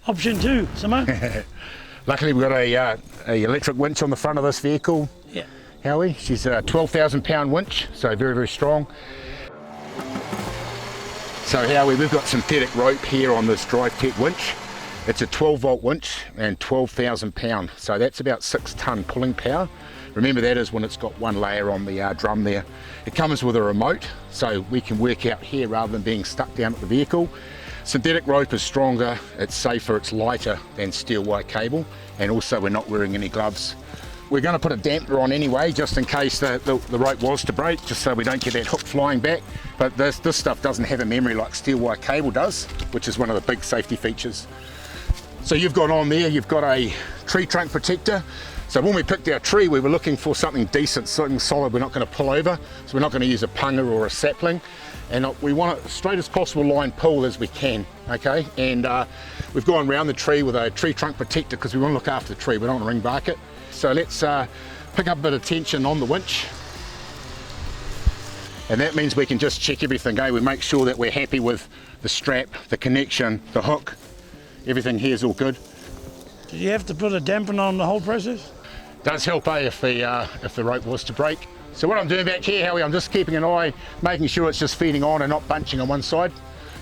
Option 2, Simmo. Luckily we've got a electric winch on the front of this vehicle. Yeah. Howie, she's a 12,000 pound winch, so very, very strong. So Howie, we've got synthetic rope here on this Drive Tech winch. It's a 12 volt winch and 12,000 pound, so that's about 6 ton pulling power. Remember, that is when it's got one layer on the drum there. It comes with a remote, so we can work out here rather than being stuck down at the vehicle. Synthetic rope is stronger, it's safer, it's lighter than steel wire cable, and also we're not wearing any gloves. We're going to put a damper on anyway, just in case the rope was to break, just so we don't get that hook flying back. But this stuff doesn't have a memory like steel wire cable does, which is one of the big safety features. So you've got on there, you've got a tree trunk protector. So when we picked our tree, we were looking for something decent, something solid we're not going to pull over. So we're not going to use a punga or a sapling. And we want it straight as possible line pull as we can, okay? And we've gone around the tree with a tree trunk protector because we want to look after the tree, we don't want to ring bark it. So let's pick up a bit of tension on the winch. And that means we can just check everything, we make sure that we're happy with the strap, the connection, the hook. Everything here is all good. Did you have to put a dampener on the whole process? Does help if the rope was to break. So what I'm doing back here, Howie, I'm just keeping an eye, making sure it's just feeding on and not bunching on one side.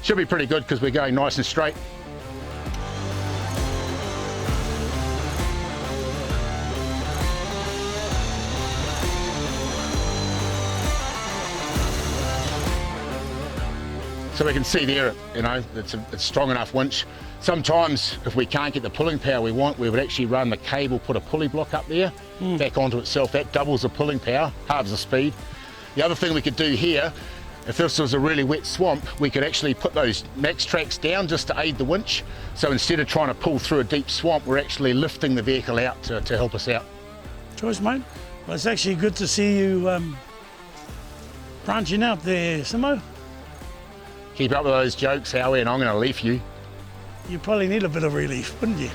Should be pretty good because we're going nice and straight. So we can see there, it's a strong enough winch. Sometimes if we can't get the pulling power we want, we would actually run the cable, put a pulley block up there, back onto itself. That doubles the pulling power, halves the speed. The other thing we could do here, if this was a really wet swamp, we could actually put those max tracks down just to aid the winch. So instead of trying to pull through a deep swamp, we're actually lifting the vehicle out to help us out. Choice, mate. Well, it's actually good to see you branching out there, Simmo. Keep up with those jokes, Howie, and I'm going to leave you. You probably need a bit of relief, wouldn't you?